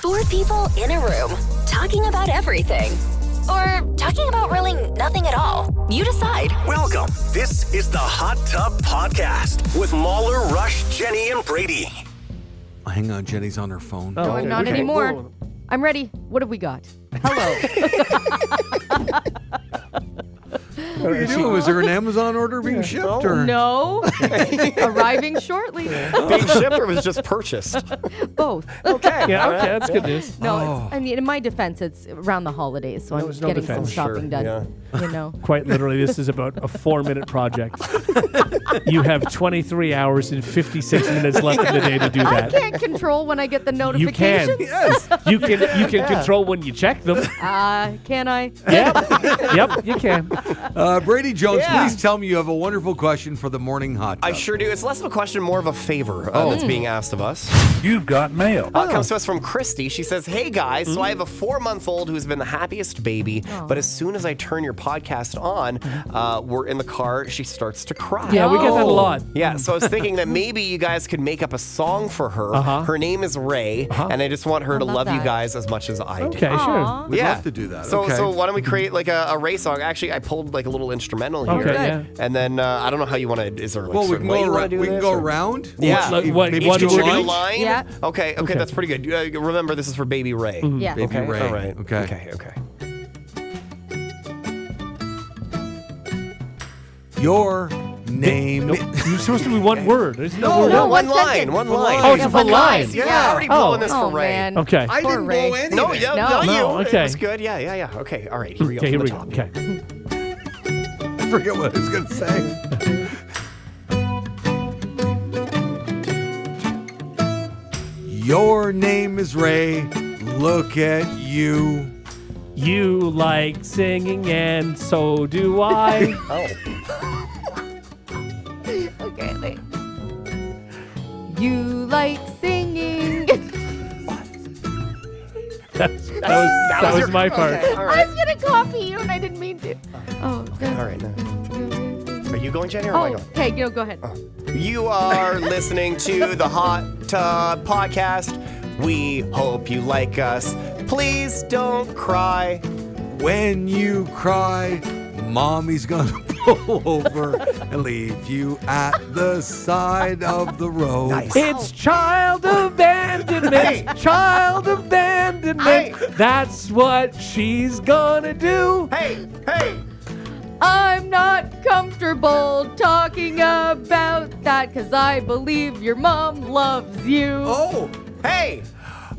Four people in a room talking about everything. Or talking about really nothing at all. You decide. Welcome. This is the Hot Tub Podcast with Mauler, Rush, Jenni, and Brady. Hang on, Jenny's on her phone. Oh, No, not anymore. Whoa. I'm ready. What have we got? Hello. What are you doing? Was there an Amazon order being shipped? Or? No. Arriving shortly. Being shipped or was just purchased? Both. Okay. Yeah, okay, that's good news. No, I mean, in my defense, it's around the holidays, so I'm there's no getting some defense. shopping done. You know. Quite literally, this is about a 4-minute project. You have 23 hours and 56 minutes left in the day to do I that. can't control when I get the You can. notifications. Yes. You can control when you check them. Can I? Yep, you can. Brady Jones, Yeah. please tell me you have a wonderful question for the morning hot tub. I sure do. It's less of a question, more of a favor that's being asked of us. You've got mail. It comes to us from Christy. She says, hey guys, so I have a 4-month-old who's been the happiest baby, but as soon as I turn your podcast on, we're in the car, she starts to cry. Yeah, we get that a lot. Yeah, so I was thinking that maybe you guys could make up a song for her. Her name is Ray, and I just want her to love you that. guys as much as I do. Okay, sure. We'd love to do that. So, okay. so why don't we create like a Ray song? Actually, I pulled like a little instrumental here. Okay, yeah. And then I don't know how you want to. Is there like well, we certain can way go you want to around. do We this? can go or- around. Yeah. Like, what, maybe one two Contribute a lines? line? Yeah. Okay, that's pretty good. Remember, this is for Baby Ray. Yeah. Baby Okay, Ray. all right. Okay. Okay. Your name. You're supposed to be one word. There's no word. No, one one line. sentence. One line. Oh, it's a full line. Yeah, I already blowing this Oh, for Ray. man. Okay. I Poor didn't Ray. blow any. No, of it. yeah, No. not you. No, okay. It was good. Yeah. Okay, all right. Here we go. Okay, from here the we top. go. Okay. I forget what I was going to say. Your name is Ray. Look at you. You like singing, and so do I. Okay, wait. You like singing. that was my part. Okay, all I right. was gonna copy you, and I didn't mean to. Oh. All right. Now. Are you going, Jenny, or am I Oh, going? okay. Go ahead. You are listening to the Hot Tub Podcast. We hope you like us. Please don't cry. When you cry, Mommy's gonna pull over and leave you at the side of the road. Nice. It's child abandonment. Hey. Child abandonment. Hey. That's what she's gonna do. Hey. I'm not comfortable talking about that because I believe your mom loves you. Oh, Hey.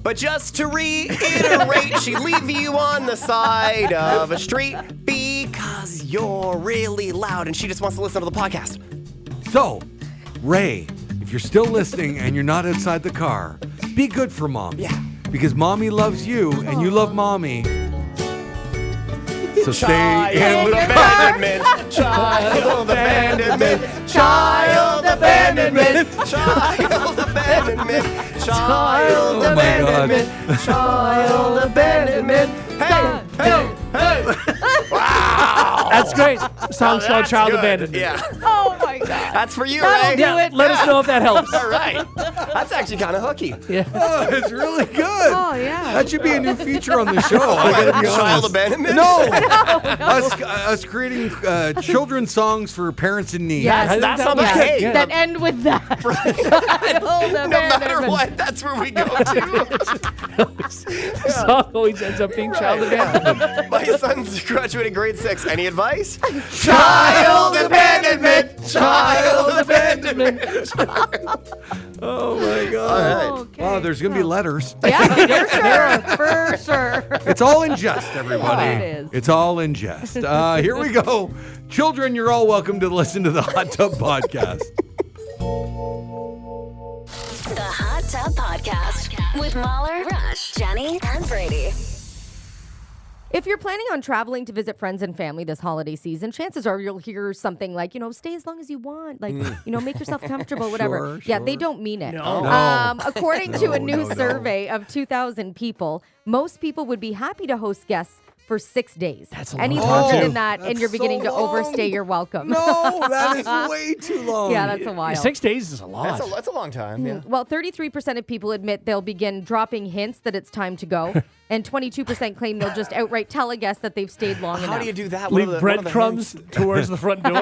But just to reiterate, she'd leave you on the side of a street because you're really loud and she just wants to listen to the podcast. so, Ray, if you're still listening and you're not outside the car, be good for Mommy. Yeah. Because Mommy loves you and you love Mommy. So stay Child in the car. abandonment. Child abandonment. Child abandonment. Child abandonment. Child Oh my God. abandonment. Child abandonment. Hey. Wow. That's great. Song's called That's Child good. Abandonment. Yeah. Oh my God. That's for you, That'll Ray. do it. Let us know if that helps. All right. That's actually kind of hooky. Oh, it's really good. Oh yeah. That should be a new feature on the show. I gotta be honest. Child abandonment? No. Us creating children's songs for parents in need. Yes. That's on the Yeah. cake. Yeah. That end with that. Child No matter abandonment. what, that's where we go to. The song always ends up being Child Abandonment. My son's graduating grade 6. Any advice? Child Abandonment. Child abandonment. Oh my God. Okay. Wow, there's gonna be letters. Yeah, for sure. It's all in jest, everybody. Yeah, it is. It's all in jest. Here we go. Children, you're all welcome to listen to the Hot Tub Podcast. The Hot Tub Podcast with Mauler, Rush, Jenni, and Brady. If you're planning on traveling to visit friends and family this holiday season, chances are you'll hear something like, stay as long as you want. Like, make yourself comfortable, whatever. Sure, Yeah, sure. they don't mean it. No. According to a new no. survey of 2,000 people, most people would be happy to host guests for 6 days. That's a Any long longer time. than that, and That's you're beginning so to overstay, long. you're welcome. No, that is way too long. Yeah, that's a while. 6 days is a lot. That's a long time. Yeah. Well, 33% of people admit they'll begin dropping hints that it's time to go, and 22% claim they'll just outright tell a guest that they've stayed long enough. How do you do that? Leave What are the breadcrumbs hints? towards the front door.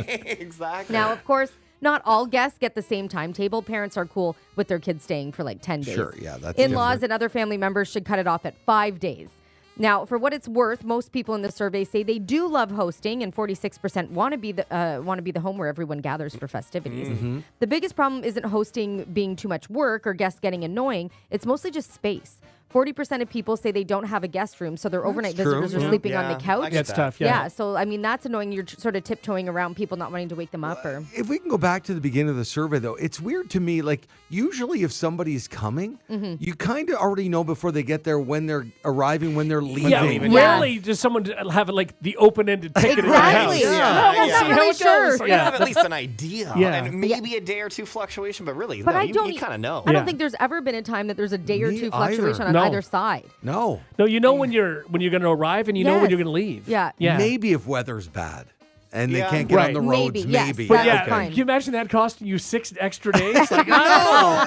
Exactly. Now, of course, not all guests get the same timetable. Parents are cool with their kids staying for like 10 days. Sure, yeah, that's In-laws different. and other family members should cut it off at 5 days. Now, for what it's worth, most people in the survey say they do love hosting, and 46% want to be the home where everyone gathers for festivities. Mm-hmm. The biggest problem isn't hosting being too much work or guests getting annoying. It's mostly just space. 40% of people say they don't have a guest room, so their overnight true. visitors are sleeping on the I couch. get That's that. tough. Yeah, so I mean that's annoying. You're sort of tiptoeing around people not wanting to wake them up, or If we can go back to the beginning of the survey, though, it's weird to me. Like, usually if somebody's coming, you kind of already know before they get there when they're arriving, when they're leaving. Yeah, Yeah. rarely does someone have like the open-ended ticket in Exactly. the house. Yeah. We'll Yeah. see Not how really it sure. goes. Or you have at least an idea. Yeah. And maybe a day or two fluctuation, but really, But no, I you don't kind of know. I Yeah. don't think there's ever been a time that there's a day or Me two either. fluctuation on No. either side. No. No, you know when you're going to arrive, and you know when Yes. you're going to leave. Yeah. Yeah. Maybe if weather's bad and they Yeah. can't get Right. on the roads, Maybe, yes. maybe. But That's yeah, fine. can you imagine that costing you 6 extra days? Like, no.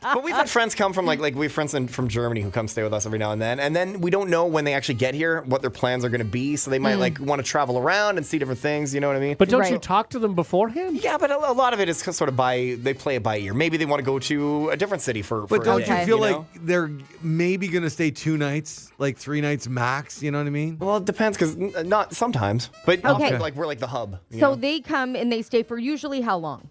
But we've had friends come from like we have friends from Germany who come stay with us every now and then we don't know when they actually get here what their plans are going to be, so they might like want to travel around and see different things. You know what I mean? But don't you Right. talk to them beforehand? yeah, but a lot of it is sort of they play it by ear. Maybe they want to go to a different city for. But a don't day, you feel know? like they're maybe going to stay 2 nights, like 3 nights max? You know what I mean? Well, it depends because not sometimes, but Okay. often, like we're like the hub. you So know? they come and they stay for usually how long?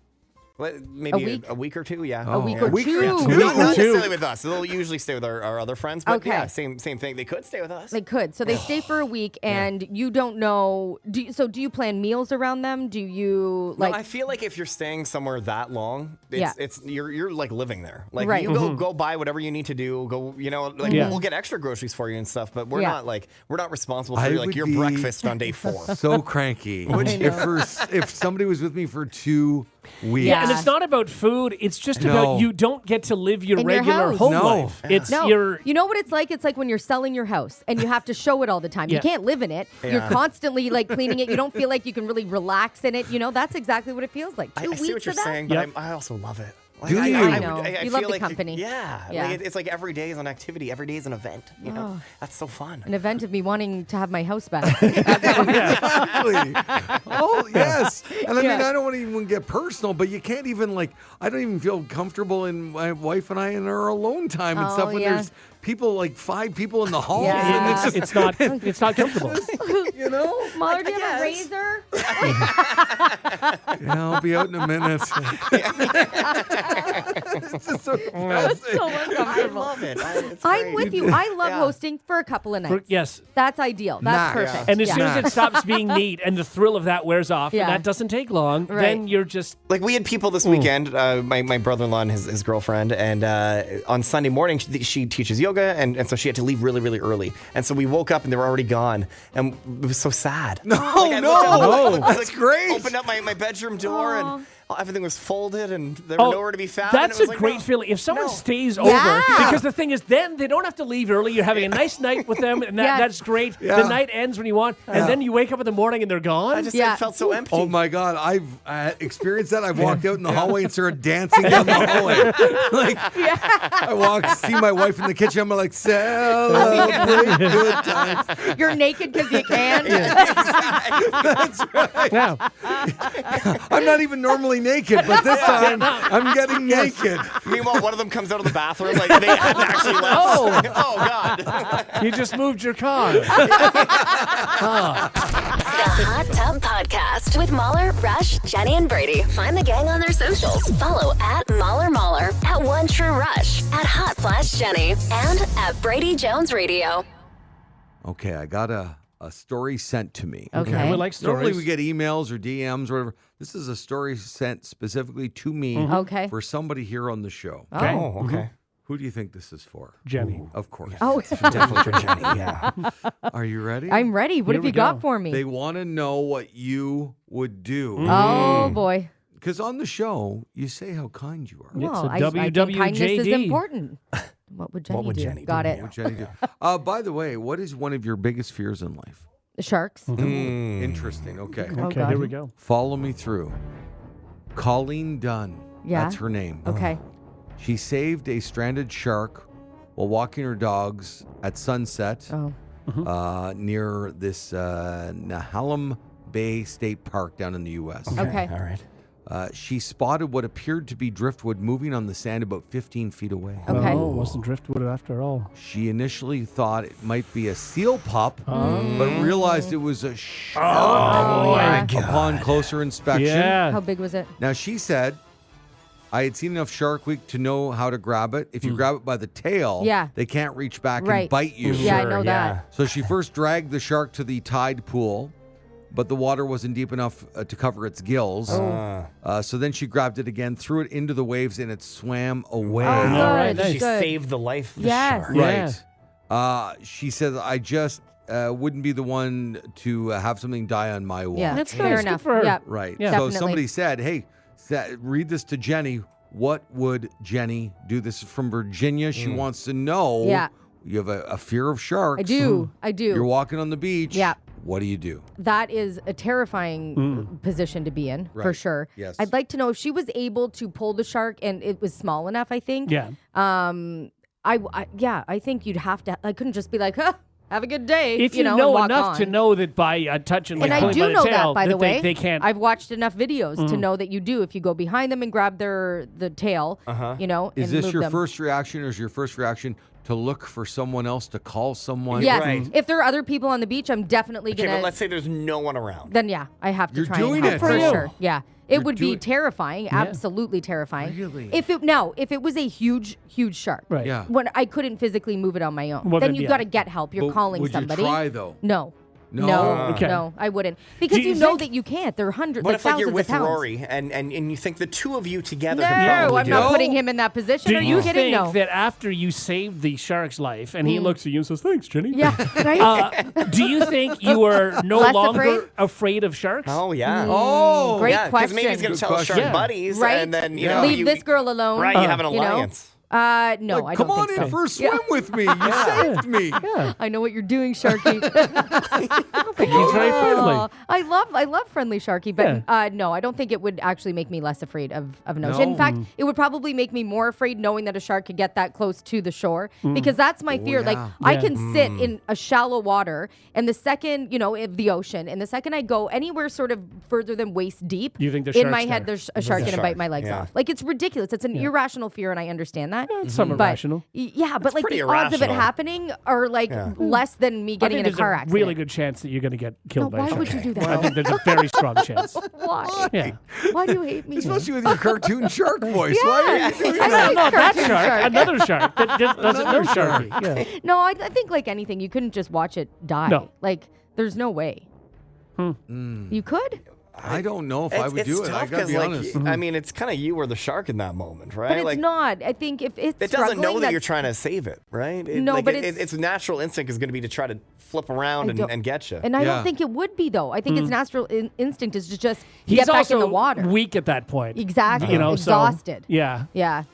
Maybe a a week or two. Yeah, A week yeah. or A week two. or two. Not, week or not two. necessarily with us. They'll usually stay with our other friends. But Okay. yeah, same thing. They could stay with us. They could. So they stay for a week, and you don't know. Do you plan meals around them? Do you like? No, I feel like if you're staying somewhere that long, Yeah. it's you're like living there. Like Right. you go buy whatever you need to do. Go, like Yeah. we'll get extra groceries for you and stuff, but we're Yeah. not responsible for I like would your be- breakfast on day 4. So cranky. If somebody was with me for 2 weeks. Yeah. And it's not about food. It's just No. about you don't get to live your In your regular house. home No. life. It's No, your you know what it's like? It's like when you're selling your house and you have to show it all the time. Yeah. You can't live in it. You're Yeah. constantly like cleaning it. You don't feel like you can really relax in it. You know, that's exactly what it feels like. 2 I weeks see what you're of that? saying, but Yep. I also love it. Like, Do you? I know. You feel love the like company. Yeah, Yeah. Like it's like every day is an activity. Every day is an event. You know, that's so fun. An event of me wanting to have my house back. Exactly. Oh, yes. And I mean, Yeah. I don't want to even get personal, but you can't even, like, I don't even feel comfortable in my wife and I in our alone time and Oh, stuff when yeah. there's people, like 5 people in the hall. Yeah. And it's not comfortable. you know? Mauler, do you have a guess. razor? Yeah, I'll be out in a minute. It's just so depressing. So uncomfortable. love it. I'm with you. I love Yeah. hosting for a couple of nights. Yes. That's ideal. That's Max. perfect. And as Yeah. soon as it stops being neat and the thrill of that wears off, Yeah. and that doesn't take long, Right. then you're just Like we had people this weekend, my brother-in-law and his girlfriend, and on Sunday morning she teaches yoga, and so she had to leave really, really early. And so we woke up and they were already gone, and it was so sad. No, I no, looked at- that's great. Opened up my bedroom door and everything was folded and there Oh, were nowhere to be found. and that's it was a like, great no. feeling. If someone No. stays Yeah. over, because the thing is, then they don't have to leave early. You're having a nice night with them, and Yes. that's great. Yeah. The night ends when you want, and then you wake up in the morning and they're gone. I just Yeah. it felt so empty. Oh my God, I've experienced that. I've walked out in the hallway and started dancing down the hallway. Like, I walk, see my wife in the kitchen. I'm like, celebrate good times. You're naked because you can. Yeah. I'm not even normally naked, but this time I'm getting naked. Meanwhile, one of them comes out of the bathroom like they hadn't actually left. Oh. Oh God. You just moved your car. The Hot Tub Podcast with Mauler, Rush, Jenni, and Brady. Find the gang on their socials. Follow at Mauler, at One True Rush, at Hot Flash Jenni, and at Brady Jones Radio. Okay, I got a story sent to me. Okay. We like stories. Normally we get emails or DMs or whatever. This is a story sent specifically to me Okay. for somebody here on the show. Okay. Oh, okay. Who do you think this is for? Jenny. Of course. Oh, Definitely for Jenny. Yeah. Are you ready? I'm ready. What Here have we you got go. for me? They want to know what you would do. Oh boy. Because on the show, you say how kind you are. It's Well, a I think kindness is WWJD. important. What would Jenni What would do? Jenni Got do? it. What Jenny do? By the way, what is one of your biggest fears in life? Sharks. Interesting. Okay. Oh, Okay, God. here we go. Follow me through. Colleen Dunn. Yeah? That's her name. Okay. She saved a stranded shark while walking her dogs at sunset Oh. near this Nehalem Bay State Park down in the U.S. Okay. All right. She spotted what appeared to be driftwood moving on the sand about 15 feet away. Okay. Oh, it wasn't driftwood after all. She initially thought it might be a seal pup, but realized it was a shark my upon closer inspection. Yeah. How big was it? Now, she said, I had seen enough Shark Week to know how to grab it. If you grab it by the tail, Yeah. they can't reach back Right. and bite you. Yeah, I Sure, know yeah. that. So she first dragged the shark to the tide pool, but the water wasn't deep enough to cover its gills. So then she grabbed it again, threw it into the waves, and it swam away. Oh, good. All right, nice. She Good. saved the life of the Yes. shark. Right. She said, I just wouldn't be the one to have something die on my watch. Yeah. That's Fair nice. Good enough. for her. Yeah. Right. Yeah. So Definitely. somebody said, hey, read this to Jenni. What would Jenni do? This is from Virginia. She wants to know. Yeah. You have a fear of sharks. I do. I do. You're walking on the beach. Yeah. What do you do? That is a terrifying position to be in, for Right. sure. Yes. I'd like to know if she was able to pull the shark and it was small enough, I think. Yeah. I think you'd have to. I couldn't just be like, huh, have a good day. If you know, know and walk enough on. to know that by touching And like I pulling do by the know tail, that, by the way. they can't. I've watched enough videos to know that you do. If you go behind them and grab the tail, you know, Is and this move your them. first reaction, or is your first reaction to look for someone else, to call someone? Yes. Right. If there are other people on the beach, I'm definitely Okay, gonna. but let's say there's no one around. Then yeah, I have to You're try doing and help it. for Good for you. sure. Yeah. It You're would be doing- terrifying, absolutely terrifying. Really? If it was a huge shark, Right. Yeah. when I couldn't physically move it on my own, Well, then then, you've yeah. got to get help. You're But calling would somebody. you try, though? No. No? Okay. No, I wouldn't. Because Do you you know think- that you can't. There are hundreds, What like if like you're thousands with of pounds. Rory and you think the two of you together No, could probably I'm do not it? putting him in that position. Do Are you you kidding? think No. that after you saved the shark's life and he looks at you and says, "Thanks, Jenni"? Yeah, right? Do you think you are no Less longer afraid of sharks? Oh yeah. Oh, Great yeah, question. maybe he's gonna Good tell his question. shark Yeah. buddies, Right? and then Yeah. know, Leave this girl alone. Right, you have an you know? alliance. No, Like, I come don't on think in so. for a swim with me. You saved me. Yeah. I know what you're doing, Sharky. I think he's very friendly. Oh, I love friendly Sharky, but no, I don't think it would actually make me less afraid of an ocean. In No. fact, it would probably make me more afraid knowing that a shark could get that close to the shore, because that's my fear. Like yeah. I Yeah. can sit in a shallow water, and the second of the ocean, and the second I go anywhere sort of further than waist deep, You think the in my shark's head there. there's a shark a gonna shark, bite my legs yeah. off. Like it's ridiculous. It's an irrational fear, and I understand that. Some But irrational. yeah, but like pretty the odds of it irrational. happening are like less than me I getting think in a there's car a accident. really good chance that you're going to get killed by a why shark. would you do that? I think there's a very strong chance. Why? Yeah. Why do you hate me? Especially with your cartoon shark voice. Why are you doing I that? like Not that cartoon shark, another shark that just doesn't know Another shark. Sharky. Yeah. No, I think like anything, you couldn't just watch it die. No. Like, there's no way. You could? I don't know if I would it's do it. I tough gotta 'cause, be like, honest. I mean, it's kind of you or the shark in that moment, right? But it's like, not. I think if it's it doesn't know struggling, that you're that's- trying to save it, right? No, like, but its natural instinct is going to be to try to flip around I don't- and get you. And I Yeah. don't think it would be, though. I think its natural instinct is to just He's get back also in the water. weak at that point. Exactly. You know, exhausted. So, yeah. Yeah.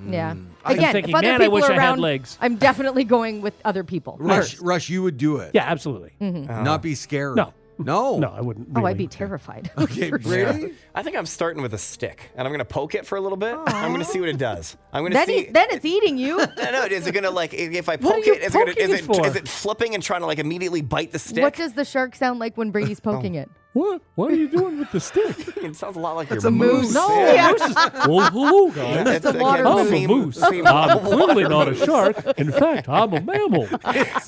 Yeah. I'm Again, thinking, if other man, I people wish are I had around, legs. I'm definitely going with other people. Rush, you would do it. Yeah, absolutely. Not be scared. No. No. No, I wouldn't. Oh, Really. I'd be terrified. Okay, For sure. Brady? I think I'm starting with a stick, and I'm going to poke it for a little bit. I'm going to see what it does. I'm going to Then, see. then it's eating you. No, is it going to like if I What poke are you it? Is it, gonna, poking it for? is it flipping and trying to like immediately bite the stick? What does the shark sound like when Brady's poking it? What? What are you doing with the stick? It sounds a lot like That's your a moose. No, Yeah. moose is. Well, hello, guys. It's a water I'm moose. a moose. I'm clearly not a shark. In fact, I'm a mammal.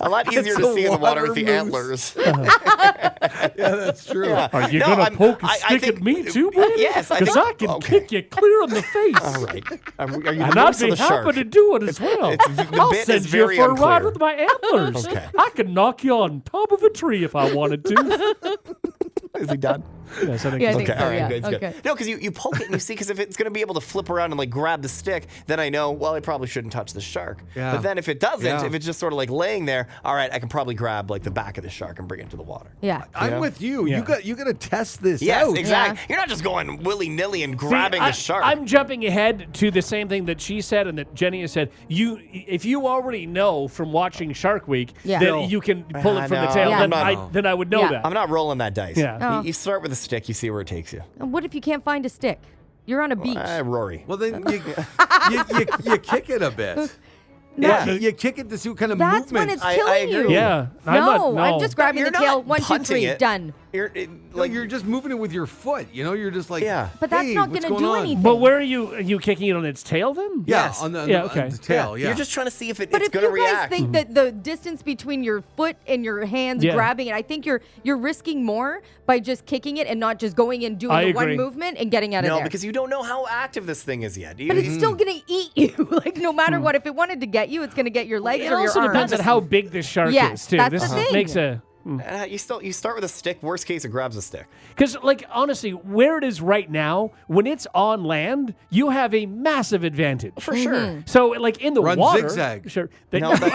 a lot easier It's to a see in the water with the water antlers. Yeah, that's true. Are you No, going to I'm- poke a I stick think- at me too, Brady? Yes, I Because think- I can okay. kick you clear in the face. All right. Are you the And I'd moose or be the shark? happy to do it as well. the I'll bit send is you very for a ride unclear. with my antlers. Okay. I can knock you on top of a tree if I wanted to. Is he done? Yes, I think Yeah, I so. think Okay, so, all right, yeah. good, Okay. good. No, because you poke it and you see, because if it's going to be able to flip around and like grab the stick, then I know, well, I probably shouldn't touch the shark. Yeah. But then if it doesn't, Yeah. if it's just sort of like laying there, all right, I can probably grab like the back of the shark and bring it to the water. Yeah. I'm with you. Yeah. You got to test this Yes, out. exactly. Yeah. You're not just going willy-nilly and See, grabbing the shark. I'm jumping ahead to the same thing that she said and that Jenny has said. If you already know from watching Shark Week Yeah. that No. you can pull it from the No, tail, Yeah. then I would know Yeah. that. I'm not rolling that dice. Yeah. Oh. You start with a stick, you see where it takes you. And what if you can't find a stick? You're on a beach. Rory. Well, then you kick it a bit. Yeah. You kick it to see what kind of That's movement. when it's I killing agree. you. Yeah. No, I'm No. just grabbing You're the tail. not 1, 2, punting 3, it. done. Like you're just moving it with your foot. You're just like, Yeah. But that's hey, not what's gonna going do on? anything. But where are you kicking it on its tail then? Yeah, Yes. on the, Yeah, on okay. the tail. Yeah. You're just trying to see if But it's if going to you guys react. think that the distance between your foot and your hands Yeah. grabbing it, I think you're risking more by just kicking it and not just going and doing I the one agree. movement and getting out of No, there. because you don't know how active this thing is yet. But it's still gonna eat you. Like no matter what, if it wanted to get you, it's gonna get your legs It or your also arms. depends on how big this shark Yes, is too. that's This the thing. makes a You start with a stick. Worst case, it grabs a stick. because like honestly, where it is right now, when it's on land, you have a massive advantage. For sure. So like in the Run water, zigzag. sure. No, that's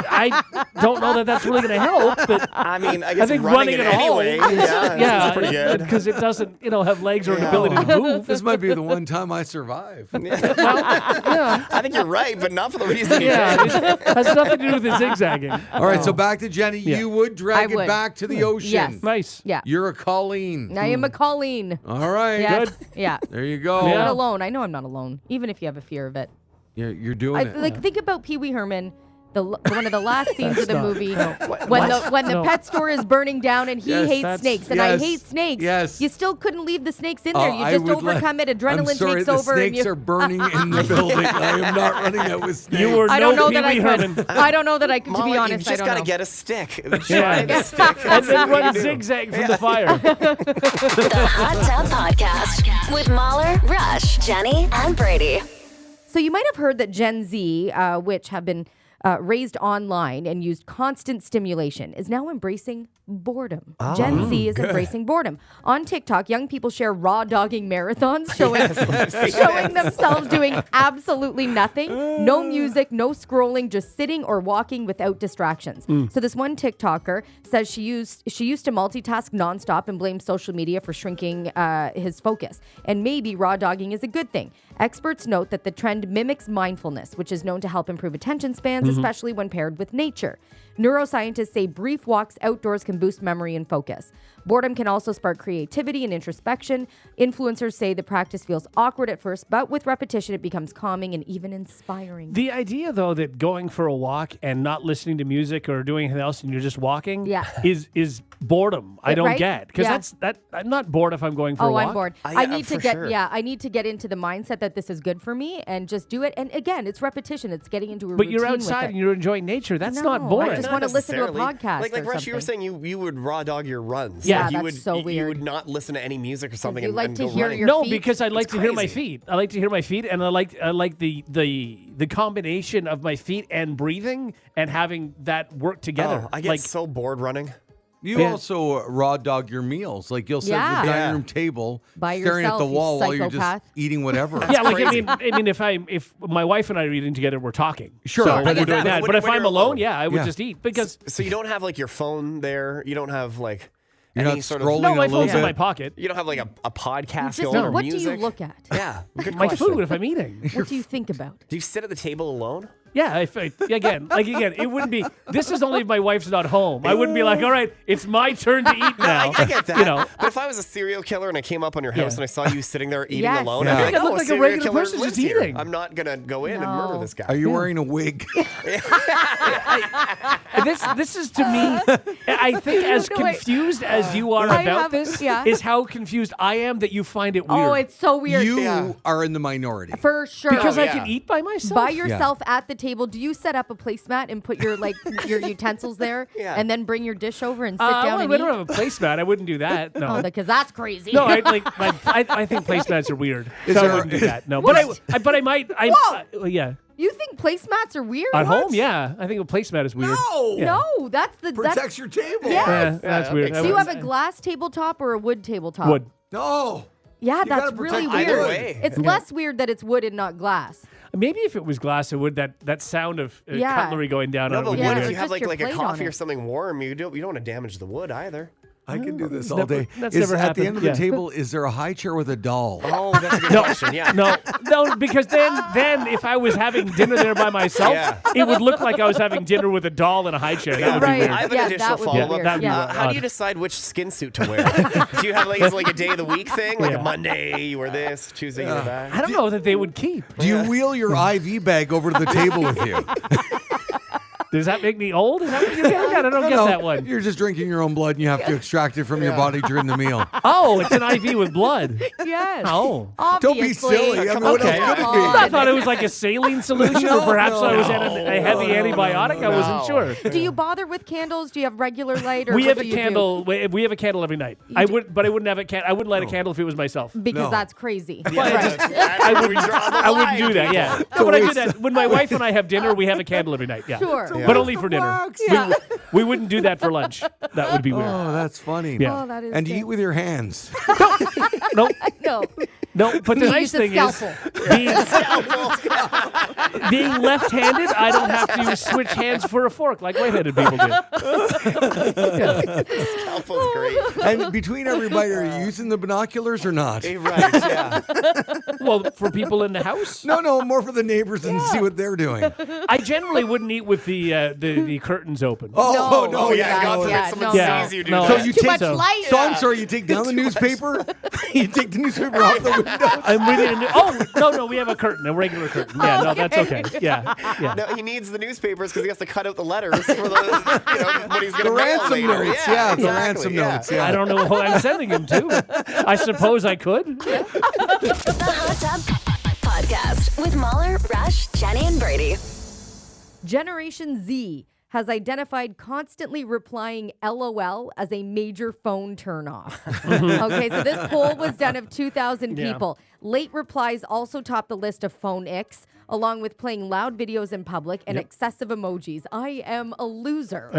I don't know that that's really going to help, but I mean, I guess think running running it at all anyway. is- Yeah, it's pretty good. because it doesn't, have legs or an ability to move. This might be the one time I survive. I think you're right, but not for the reason you Yeah, did. it has nothing to do with the zigzagging. All right, so back to Jenny. Yeah. You would drag I it would. back to the ocean. Yes. Nice. Yeah. You're a Colleen. I am a Colleen. All right. Yes. Yeah. There you go. Yeah. Not alone. I know I'm not alone, even if you have a fear of it. You're doing it. Like think about Pee-wee Herman. One of the last scenes of the not- movie when the No. pet store is burning down and he Yes, hates that's- snakes and I yes, hate snakes. yes. You still couldn't leave the snakes in there. You I just would let- overcome it. I'm Adrenaline sorry, takes the over. And snakes you, are burning in the building. I am not running out with snakes. You were I no don't know that I Pee-wee Herman. could. I don't know that I could. To Molly, be honest, you I just don't got to know. get a stick. Yeah. Try the stick. And then run zigzag from the fire. The Hot Tub Podcast with Mauler, Rush, Jenny, and Brady. So you might have heard that Gen Z, which have been raised online and used constant stimulation, is now embracing boredom. Gen Z is embracing boredom. On TikTok, young people share raw dogging marathons showing themselves doing absolutely nothing. No music, no scrolling, just sitting or walking without distractions. So this one TikToker says she used to multitask nonstop and blamed social media for shrinking his focus. And maybe raw dogging is a good thing. Experts note that the trend mimics mindfulness, which is known to help improve attention spans, especially when paired with nature. Neuroscientists say brief walks outdoors can boost memory and focus. Boredom can also spark creativity and introspection. Influencers say the practice feels awkward at first, but with repetition, it becomes calming and even inspiring. The idea, though, that going for a walk and not listening to music or doing anything else and you're just walking is boredom. I don't Right? get. Because Yeah. I'm not bored if I'm going for a walk. I'm bored. Yeah, I need to for get sure. I need to get into the mindset that this is good for me and just do it. And again, it's repetition. It's getting into a But routine you're with outside it. and you're enjoying nature. That's No, not I boring. just wanna listen to a necessarily. podcast Like or Rush, you were something. saying you would raw dog your runs. Yeah, Like, you that's would, so You weird. would not listen to any music or something you and, like and to go hear running. your No, feet? because I like It's to hear my crazy. feet. I like to hear my feet, and I like the combination of my feet and breathing and having that work together. Oh, I get like, so bored running. You Yeah. also raw dog your meals. Like you'll sit at Yeah. the dining Yeah. room table, By staring at yourself, the you wall while you're just psychopath. eating whatever. yeah, like crazy. I mean, if my wife and I are eating together, we're talking. Sure, so I we're get doing that, that. but But if when I'm you're alone, alone- yeah, I would Yeah. just eat because So you don't have like your phone there. You don't have like You're any not sort scrolling of. no, my a little phone's in bit. my pocket. You don't have like a podcast Just, going or what music. do you look at? Yeah, good My question. food if I'm eating. What do you think about? Do you sit at the table alone? Yeah, again, it wouldn't be. This is only if my wife's not home. I wouldn't be like, all right, it's my turn to eat now. I get that. You know, But if I was a serial killer and I came up on your house Yeah. and I saw you sitting there eating Yes. alone, Yeah. I'd be like, I look oh, like a serial regular killer person lives just here. eating. I'm not gonna go in and murder this guy. Are you wearing a wig? this is to me. I think as No, wait. confused as you are I about have- this yeah. is how confused I am that you find it weird. Oh, it's so weird. You Yeah. are in the minority. For sure. because I yeah. can eat by myself. by yourself at the table. Do you set up a placemat and put your your utensils there, Yeah. and then bring your dish over and sit well, down I and don't eat? have a placemat. I wouldn't do that. No. Oh, because that's crazy. No, I think placemats are weird. So I there- wouldn't do that. No, but I might. Whoa! Yeah. You think placemats are weird? At What? home, yeah. I think a placemat is weird. No. No, that's the Protects your table. Yes. That's weird. Do you have a glass tabletop or a wood tabletop? wood? No. Yeah, You that's gotta really protect weird. either way. It's less weird that it's wood and not glass. Maybe if it was glass, it would that sound of Yeah. cutlery going down No, on it but would what be if weird. you have Just your like a plate coffee on or it. something warm? You don't want to damage the wood either. I can do this all never- day. that's Is never at the happened. end of the Yeah. table, is there a high chair with a doll? Oh, that's a good question. Yeah. No, because then if I was having dinner there by myself, Yeah. it would look like I was having dinner with a doll in a high chair. That would Right. be weird. I have Yeah, an that additional would be follow-up. weird. That'd be Yeah. How do you odd. decide which skin suit to wear? Do you have like a day of the week thing? Like Yeah. a Monday, you wear this, Tuesday, you wear that? I don't know that they would keep. Do you wheel your IV bag over to the table with you? Does that make me old? Is that what you're getting at? I don't get that one. You're just drinking your own blood and you have to extract it from your body during the meal. Oh, it's an IV with blood. Yes. Oh. Don't be Obviously. silly. I mean, what Okay. else could it I be? thought it was like a saline solution, or perhaps I was no, on a heavy antibiotic. I wasn't sure. Do you bother with candles? Do you have regular light, or We what have do a you do? candle. We have a candle every night. I wouldn't have a I wouldn't light a candle if it was myself. Because No. that's crazy. I wouldn't do that. Yeah, no, but I do that when my wife and I have dinner. We have a candle every night. Yeah, Sure. but only for dinner. Wax. Yeah. We wouldn't do that for lunch. That would be weird. Oh, that's funny. Yeah. Oh, that is And you good. eat with your hands. Nope. No. No, but the You nice use a thing is being left-handed, I don't have to switch hands for a fork like right-handed people do. Scalpel's great. And between every bite, are you using the binoculars or not? Right, yeah. Well, for people in the house, No, more for the neighbors and see what they're doing. I generally wouldn't eat with the curtains open. Oh, No, yeah, God forbid yeah, someone no. Yeah. sees you do No. that. So you Too take much light. So I'm sorry, you take down the newspaper? You take the newspaper off the window? I'm reading. No, we have a curtain, a regular curtain. Yeah, no, that's okay. Yeah. No, he needs the newspapers because he has to cut out the letters for the, what he's going The to mail ransom later. notes. Yeah, the exactly, ransom notes. Yeah. I don't know who I'm sending him to. I suppose I could. The Hot Tub Podcast with Mauler, Rush, Jenni, and Brady. Generation Z has identified constantly replying LOL as a major phone turnoff. Okay, so this poll was done of 2,000 Yeah. people. Late replies also topped the list of phone icks, along with playing loud videos in public and excessive emojis. I am a loser.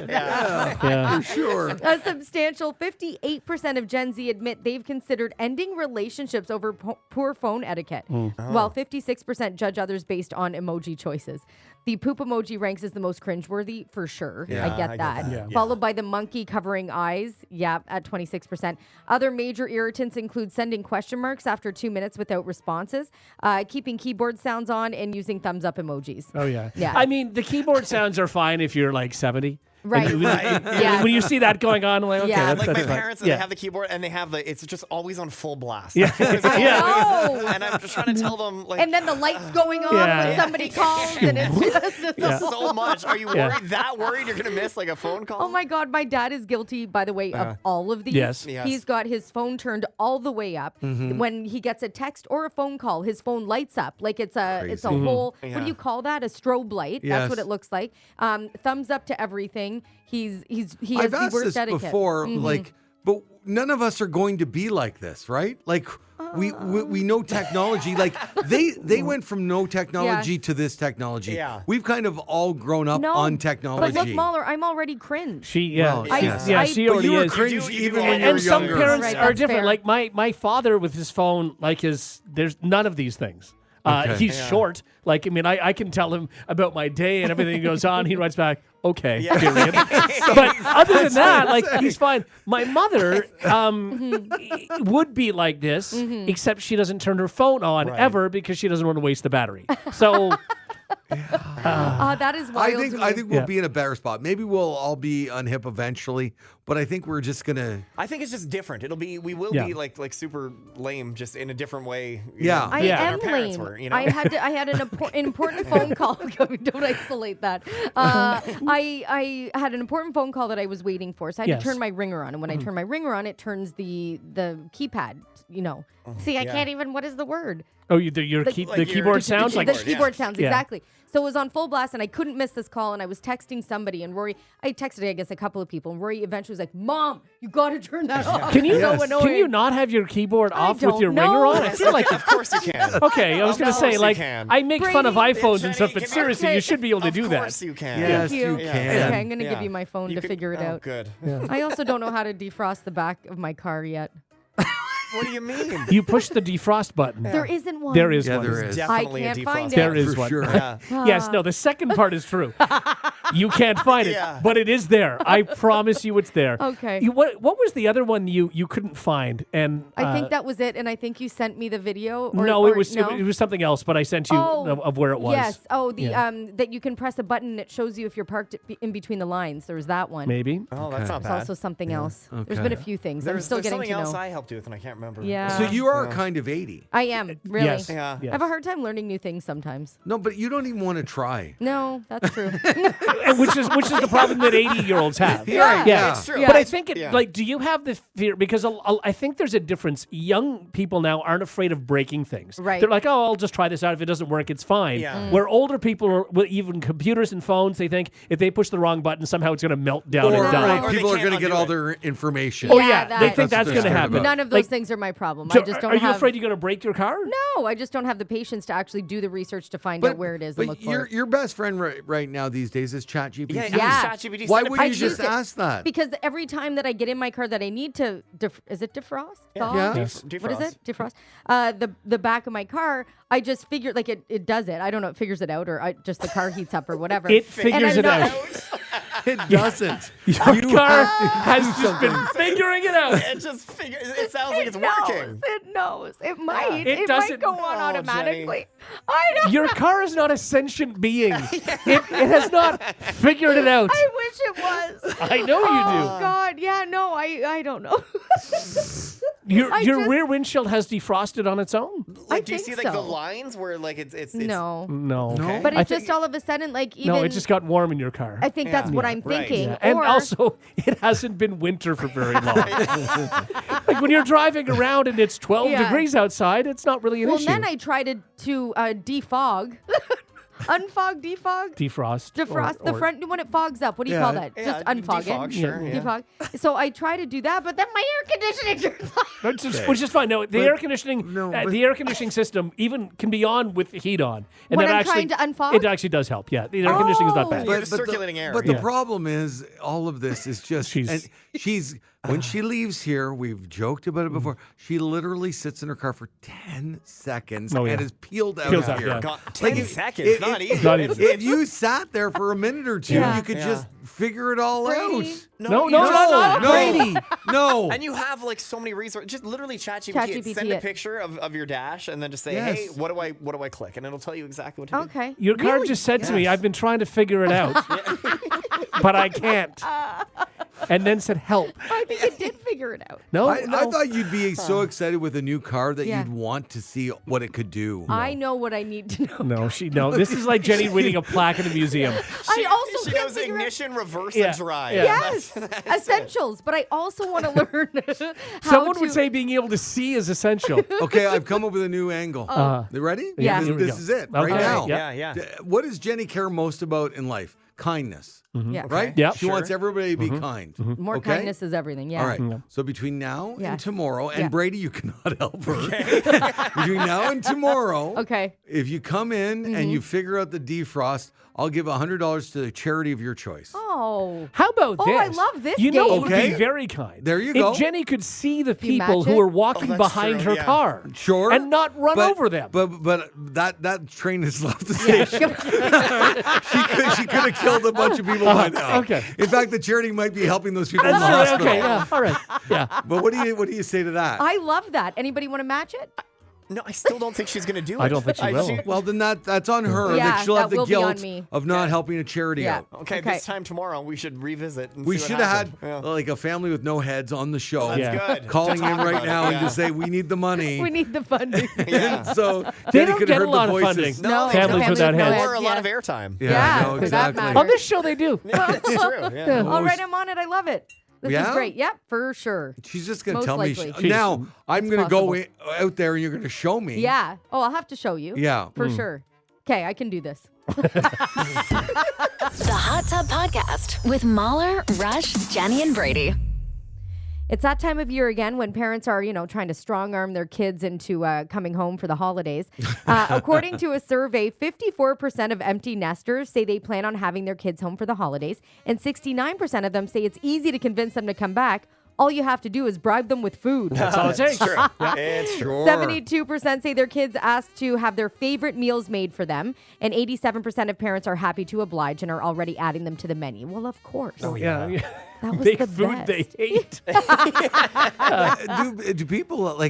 Yeah. For sure. A substantial 58% of Gen Z admit they've considered ending relationships over poor phone etiquette, while 56% judge others based on emoji choices. The poop emoji ranks as the most cringeworthy, for sure. Yeah, I get that. Yeah. Followed by the monkey covering eyes, at 26%. Other major irritants include sending question marks after 2 minutes without responses, keeping keyboard sounds on, and using thumbs up emojis. Oh yeah. Yeah. I mean, the keyboard sounds are fine if you're like 70. Right. And Yeah. When you see that going on, I'm like, okay, Yeah. that's, Like my fine. parents, Yeah. they have the keyboard and they have it's just always on full blast. Yeah. I know. And I'm just trying to tell them, like, And then the lights going on Yeah. when somebody calls, and it's just so much. Are you Yeah. worried you're going to miss like a phone call? Oh my God, my dad is guilty, by the way, of all of these. Yes. Yes. He's got his phone turned all the way up. When he gets a text or a phone call, his phone lights up. Like it's a whole, what do you call that? A strobe light. Yes. That's what it looks like. Thumbs up to everything. He has I've the asked worst this etiquette. before, but none of us are going to be like this, right? Like we know technology. Like they went from no technology to this technology. Yeah. We've kind of all grown up No, on technology. But look, Mahler, I'm already cringe. Yeah, Well, yes. she But already you were is. cringe You do even all when that. you were And some younger. parents Right, are that's different. fair. Like my father with his phone, there's none of these things. Okay. He's short. Like, I mean, I can tell him about my day and everything that goes on. He writes back, okay, period. But other than that, like, he's fine. My mother would be like this, except she doesn't turn her phone on ever because she doesn't want to waste the battery. So That is wild. I think we'll Yeah. be in a better spot. Maybe we'll all be unhip eventually, but I think we're just gonna. I think it's just different. We will Yeah. be like super lame, just in a different way. Yeah. I Yeah. am Our parents lame. were, you know? I had an important phone call. Don't isolate that. I had an important phone call that I was waiting for, so I had Yes. to turn my ringer on. And when I turn my ringer on, it turns the keypad. See, I can't even. What is the word? your like your keyboard sounds like the keyboard sounds Yeah. exactly. So it was on full blast, and I couldn't miss this call, and I was texting somebody, and Rory, I texted, I guess, a couple of people, and Rory eventually was like, Mom, you got to turn that off. Can you So annoying. can you not have your keyboard I off with don't your know. ringer on? I feel like Of course you can. okay. I was going to say, like, I make fun of Brady, iPhones and Jenny, stuff, but come here. seriously, you should be able to do Of that. course you can. Yes, Thank you. you Okay, can. I'm going to give Yeah. you my phone to figure it out. Good. I also don't know how to defrost the back of my car yet. What do you mean? You push the defrost button. There isn't one. There is Yeah, one. there is. Definitely I a can't defrost. find it. There is For one. sure. Yeah. Yes, no, the second part is true. You can't find it, Yeah. but it is there. I promise you it's there. Okay. What was the other one you couldn't find? And I think that was it, and I think you sent me the video. Or, no, or, it was no? it was something else, but I sent you of where it was. Yes. Oh, the Yeah. that you can press a button and it shows you if you're parked in between the lines. There was that one. Maybe. Oh, that's not There's bad. also something else. There's Okay. been a few things. I'm There's still getting something to else know. I helped you with, and I can't remember. Yeah. So you are kind of 80. I am really. Yes. Yeah. Yes. I have a hard time learning new things sometimes. No, but you don't even want to try. No, that's true. And which is the problem that 80-year-olds have. Yeah. Yeah. It's true. Yeah. But I think Yeah. like, do you have the fear? Because I think there's a difference. Young people now aren't afraid of breaking things. Right. They're like, oh, I'll just try this out. If it doesn't work, it's fine. Yeah. Where older people, are, with even computers and phones, they think if they push the wrong button, somehow it's going to melt down Or, and die. Or they people are can't going to get undo all it. their information. Oh Yeah, yeah, that- they think That's that's what going to they're happen. scared None of those things are my problem. So I just don't are have. you afraid you're going to break your car? No, I just don't have the patience to actually do the research to find out where it is and look for it. Your best friend right now these days is ChatGPT. Yeah. Yeah. ChatGPT. Why Send a wouldn't you picture. just ask that? Because every time that I get in my car that I need to, is it defrost? Thaw? Yeah. Yes. What is it? Defrost. The back of my car, I just figure like it does it. I don't know. It figures it out, or just the car heats up, or whatever. It figures it out. It doesn't. Your car has just been figuring it out. It just it sounds like it's working. It knows. It might. It It doesn't- might go on Oh, automatically. I don't. Your car is not a sentient being. It has not figured it out. I wish it was. I know you Oh God, yeah, no, I don't know. do. Your I just- rear windshield has defrosted on its own. Like, do you think see like the so. lines where like it's No, No. No? but I it's think- just all of a sudden like even. No, it just got warm in your car. I think that's what I'm right. thinking. Yeah. And Or- also, it hasn't been winter for very long. Like when you're driving around and it's 12 Yeah. degrees outside, it's not really an well, issue. then I tried to defog, unfog, defog. Defrost. Defrost or- the front when it fogs up. What do you Yeah. call that? Yeah, Just unfog defog, it. sure, yeah. Defog. So I try to do that, but then my air conditioning turns on. Which is fine. No, the air conditioning, no, but- the air conditioning system even can be on with the heat on, and When that I'm actually trying to unfog? it actually does help. Yeah, the air conditioning is not bad. You're just circulating air. But Yeah. the problem is, all of this is just. She's- She's when she leaves here. We've joked about Mm-hmm. it before. She literally sits in her car for 10 seconds Oh, yeah. and is peeled out Peels of out, here. yeah. God, 10 if- seconds, if- not if- even. Not even. If you sat there for a minute or two, Yeah. you could Yeah. just figure it all Brady. out. No, you no, just- not no, Brady. No. And you have like so many resources. Just literally ChatGPT. ChatGPT Send a it. picture of your dash and then just say, Yes. "Hey, what do I click?" And it'll tell you exactly what to do. Okay. Your car Really? just said to me, Yes. "I've been trying to figure it out, but I can't," and then said, "Help." I think it did figure it out. No, I no. thought you'd be so excited with a new car that Yeah. you'd want to see what it could do. I know what I need to know. No. This is like Jenny reading a plaque in a museum. I also she can't knows figure out- ignition, reverse, Yeah, and drive. yeah. Yes, essentials. But I also want to learn how Someone to. would say being able to see is essential. Okay, I've come up with a new angle. You ready? Yeah. This, Here we this go. is it Okay. right now. Yeah. Yeah. What does Jenny care most about in life? Kindness. Yeah. Right? Yep. She wants everybody to be kind. More Okay? kindness is everything. Yeah. All right. So between now and Yes. tomorrow, and Yeah. Brady, you cannot help her. Between now and tomorrow, Okay. if you come in and you figure out the defrost, I'll give $100 to the charity of your choice. Oh. How about Oh, this? I love this You know, game. it would Okay. be very kind. There you if go. Jenny could see the you people match who it? are walking that's behind true, her yeah. car, Sure. and not run over them. But that train has left the station. She could have killed a bunch of people by now. Okay. In fact, the charity might be helping those people in the That's right. hospital. Okay, yeah, all right, yeah. But what do you say to that? I love that. Anybody want to match it? No, I still don't think she's gonna do it. I don't think she will. Well, then that's on her. Yeah, that she'll have that the will be on guilt me. of not helping a charity Yeah. out. Okay, this time tomorrow we should revisit. And We see what should have had happened. like a family with no heads on the show. That's Yeah. good. Calling To in talk right about now it, and yeah. to say we need the money. We need the funding. Yeah. So They Jenny don't could get have a heard lot the of voices. funding. No, Families without heads. Or a lot of Yes. airtime. Yeah, Yeah, no, for that exactly. matter. On this show, they do. It's true. Yeah. All right, I'm on it. I love it. This Yeah? is great. Yep, for sure. She's just going to Most tell likely. me. Now, I'm going to go possible. out there and you're going to show me. Yeah. Oh, I'll have to show you. Yeah. For sure. Okay, I can do this. The Hot Tub Podcast with Mauler, Rush, Jenni, and Brady. It's that time of year again when parents are, trying to strong arm their kids into coming home for the holidays. According to a survey, 54% of empty nesters say they plan on having their kids home for the holidays, and 69% of them say it's easy to convince them to come back. All you have to do is bribe them with food. That's all it takes. True. It's true. 72% say their kids asked to have their favorite meals made for them, and 87% of parents are happy to oblige and are already adding them to the menu. Well, of course. Oh, yeah. That was Make the food best. they hate. Do people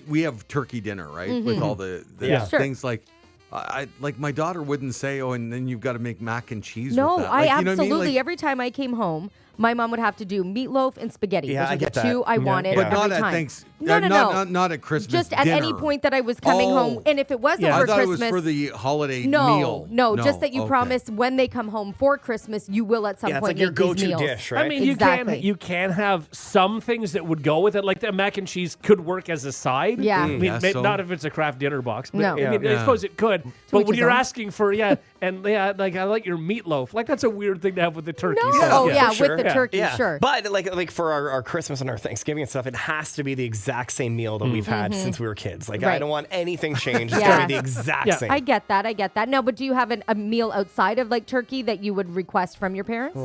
we have turkey dinner, right? With all the Sure. things like. I like my daughter wouldn't say, "Oh, and then you've got to make mac and cheese." No, with that. I Like, you know what absolutely. I mean? Like, Every time I came home, my mom would have to do meatloaf and spaghetti. Yeah, Those I are the get that. two I wanted but every not at time. thanks. No. Not at Christmas. Just at any dinner. point that I was coming home, and if it wasn't Yeah. for I thought Christmas, it was for the holiday no, meal. no, just that you okay. promise when they come home for Christmas, you will at some Yeah, it's point like your make these go-to meals. dish, right? I mean, Exactly. you can have some things that would go with it, like the mac and cheese could work as a side. Yeah. I mean, Yeah, so- not if it's a craft dinner box. But No. I mean, I Yeah. suppose it could. But each when his you're own. asking for like I like your meatloaf, like that's a weird thing to have with the turkey. No, So, oh yeah, for sure. with the Yeah. turkey, Yeah, sure. but like for our Christmas and our Thanksgiving and stuff, it has to be the exact same meal that we've had since we were kids. Like I Right. don't want anything changed. It's Yeah. gotta be the exact Yeah. same. I get that. No, but do you have a meal outside of like turkey that you would request from your parents?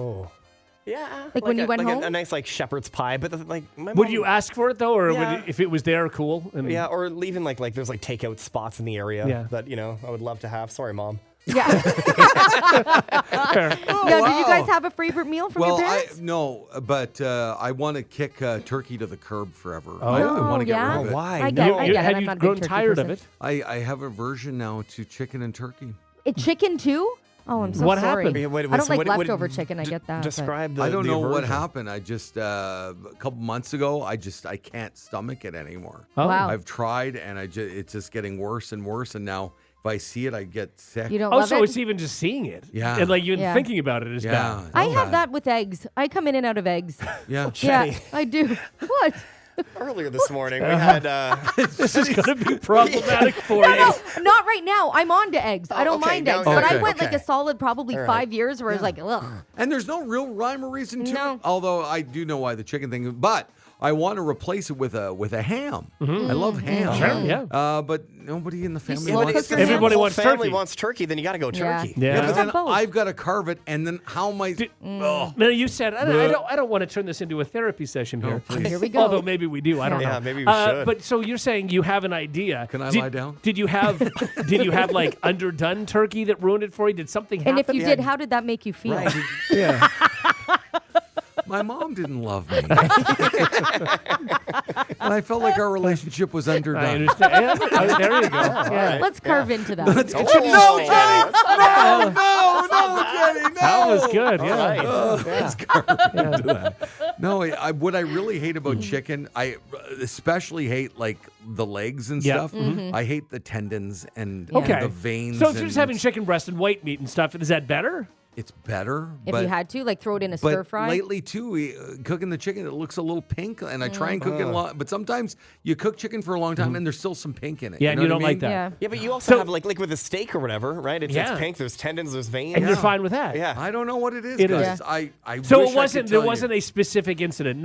Yeah, Like when you went home? a nice like shepherd's pie. But my Would mom- you ask for it though, or Yeah. would if it was there, cool? And Yeah, or even like there's like takeout spots in the area Yeah. that I would love to have. Sorry, mom. Yeah. fair. Yeah, do you wow. guys have a favorite meal from Well, your parents? but I want to kick turkey to the curb forever. Oh. I want to get yeah? rid of it. Why? I get it. Have I'm you not a big grown turkey tired person. of it? I have aversion now to chicken and turkey. Chicken too? Oh, I'm so What sorry. happened? Yeah, I don't so like what- leftover chicken. I get that. but- Describe the. I don't the know what aversion. happened. I just a couple months ago, I can't stomach it anymore. Oh. Wow. I've tried, and it's just getting worse and worse. And now, if I see it, I get sick. You don't Oh, love so it? it's even just seeing it. Yeah. And like even Yeah. thinking about it is yeah, bad. I it's have bad. that with eggs. I come in and out of eggs. Yeah. Yeah, Jenny. I do. What? Earlier this morning, we had. This is going to be problematic for you. Not right now. I'm on to eggs. I don't okay, mind now- eggs. But I okay. went like Okay. a solid probably All right. 5 years where I was like, ugh. And there's no real rhyme or reason to No. it. Although I do know why the chicken thing. But I want to replace it with a ham. I love ham. Sure, yeah. But nobody in the family still wants cook it. your Everybody whole wants family turkey. wants turkey, then you got to go Yeah. turkey. Yeah. Yeah, but then Both. I've got to carve it, and then how am I? Oh. No, you said I don't want to turn this into a therapy session here. Here we go. Although maybe we do. I don't Yeah, know. maybe we should. But so you're saying you have an idea? Can I Did- lie down? Did you have like underdone turkey that ruined it for you? Did something happen? And if you did, how did that make you feel? Right. yeah. My mom didn't love me. And I felt like our relationship was I underdone. understand. Yeah, there you go. Yeah. Let's carve into that. No, Jenny! No, Jenny! No! That was good. Yeah. Right. No, what I really hate about chicken, I especially hate like the legs and Yeah. stuff. I hate the tendons and Okay. the veins. So if you're and just having chicken breast and white meat and stuff, is that better? it's better. If but, you had to, like throw it in a but stir fry. lately too, cooking the chicken, it looks a little pink, and I try and cook it a lot. But sometimes you cook chicken for a long time, and there's still some pink in it. Yeah, you and know you what don't I like mean? that. Yeah. Yeah, but you also So- have like with a steak or whatever, right? It's Yeah. pink. There's tendons. There's veins. And you're fine with that. Yeah. I don't know what it is, It is. guys. I So wish it I wasn't. could There tell wasn't you. a specific incident.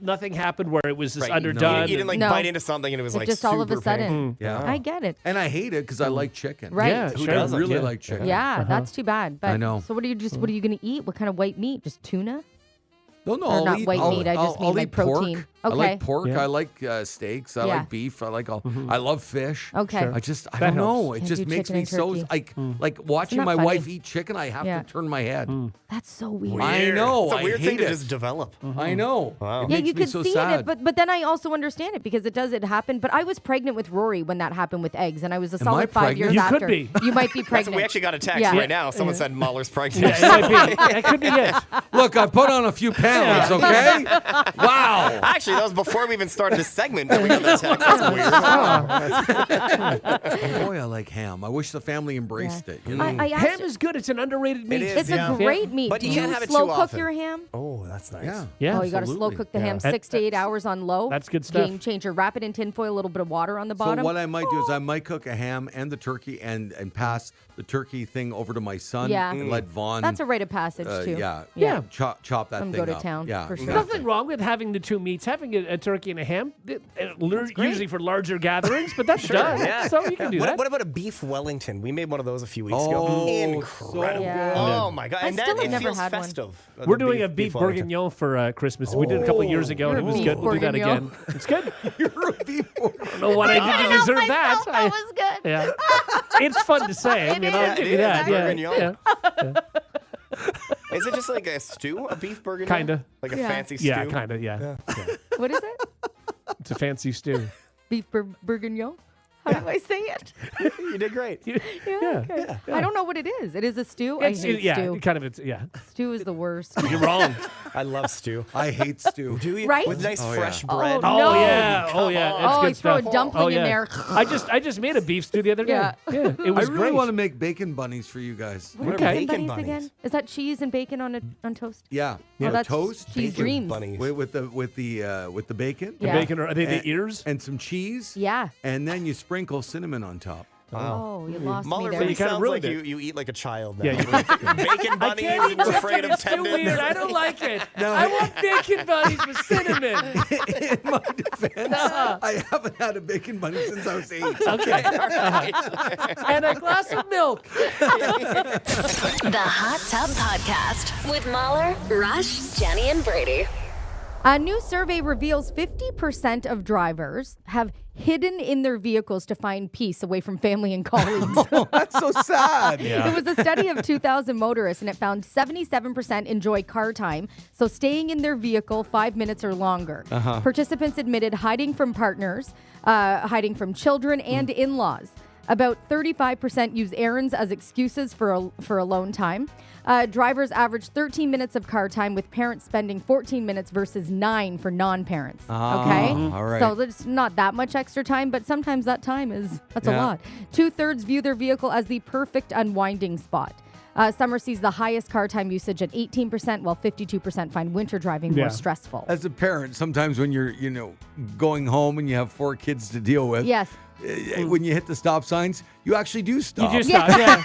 Nothing happened where it was just Right. underdone. You didn't like No. bite into something and it was It like just all of a super sudden. pink. Yeah. I get it. And I hate it because I like chicken. Right. Yeah, Who sure. I doesn't? really Yeah. like chicken. Yeah, that's too bad. But I know. So what are you going to eat? What kind of white meat? Just tuna? No, Or I'll not eat, white I'll, meat, I just I'll mean like eat pork. protein. I Okay. like pork. Yeah. I like steaks. I Yeah. like beef. I like I love fish. Okay. Sure. I don't know. It Can't just do makes chicken me and so turkey. like watching that my funny? wife eat chicken. I have Yeah. to turn my head. That's so weird. I know. It's a weird I thing hate to it. just develop. I know. Wow. It Yeah, makes you me could so see sad. it, but then I also understand it because it happened. But I was pregnant with Rory when that happened with eggs, and I was a I solid 5 years pregnant? You could after. be. You might be That's, pregnant. we actually got a text Yeah. right now. Someone said Mauler's pregnant. Yeah, it might be. That could be it. Look, I put on a few pounds. Okay. Wow. Actually, that was before we even started this segment that we got the text. That's weird. Boy, I like ham. I wish the family embraced it. You know? I asked Ham is good. It's an underrated meat. is, It's a great meat. But Do you you can't have it slow too cook often. your ham? Oh, that's nice. Yeah. Yeah. Oh, you got to slow absolutely. cook the ham Yeah. 6 to 8 hours on low. That's good stuff. Game changer. Wrap it in tinfoil, a little bit of water on the bottom. So what I might do is I might cook a ham and the turkey and pass the turkey thing over to my son Yeah. and let Vaughn. That's a rite of passage too. Yeah. Chop that Let him thing go to up. town, Yeah. for sure. There's nothing wrong with having the two meats, having a turkey and a ham, usually for larger gatherings, but that's done. Yeah. So you can do that. What about a beef Wellington? We made one of those a few weeks Oh, ago. so Incredible. good. Oh my god! I And still that have it never feels had one. festive. We're doing a beef Wellington. bourguignon for Christmas. We did it a couple of years ago, and it You're a was beef good. We'll do that bourguignon. again. It's good. You're a beef bourguignon. I don't know what I did to deserve that. That was good. Yeah. It's fun to say. I mean, I'll give you that. Yeah. Bourguignon. Yeah. Is it just like a stew, a beef bourguignon? Kinda. Like a Yeah. fancy stew? Yeah, kind of. Yeah. What is it? It's a fancy stew. Beef bourguignon? How do I say it? You did great. Yeah, okay. I don't know what it is. It is a stew. I hate yeah, stew. kind of. It's Stew is the worst. You're wrong. I love stew. I hate stew. Do you? Right? With nice Oh, fresh yeah. bread. Oh, Oh no. yeah. Oh yeah. It's Oh, good you throw a stuff. dumpling in yeah. there. I just made a beef stew the other day. Yeah. It I was really great. want to make bacon bunnies for you guys. What are Okay. bacon Bacon bunnies bunnies. again? Is that cheese and bacon on toast? Yeah. Oh, that's Toast, cheese bacon dreams. bunnies. with the bacon. Yeah. Bacon, or are they the ears? And some cheese. Yeah. And then you sprinkle cinnamon on top. Oh, you lost Mauler me there. really You kinda sounds ruined like it. you eat like a child now. Yeah, you- Bacon bunnies and you're afraid of It's too tendons. weird. I don't like it. I want bacon bunnies with cinnamon. In my defense, I haven't had a bacon bunny since I was 8. Okay. And a glass of milk. The Hot Tub Podcast with Mauler, Rush, Jenni, and Brady. A new survey reveals 50% of drivers have hidden in their vehicles to find peace away from family and colleagues. That's so sad. It was a study of 2,000 motorists, and it found 77% enjoy car time, so staying in their vehicle 5 minutes or longer. Participants admitted hiding from partners, hiding from children, and in-laws. About 35% use errands as excuses for alone time. Drivers average 13 minutes of car time, with parents spending 14 minutes versus 9 for non-parents. Okay? all right. So there's not that much extra time, but sometimes that time that's a Yeah. lot. 2/3 view their vehicle as the perfect unwinding spot. Summer sees the highest car time usage at 18%, while 52% find winter driving Yeah. more stressful. As a parent, sometimes when you're, going home and you have 4 kids to deal with, Yes. when you hit the stop signs, you actually do stop. You just yeah.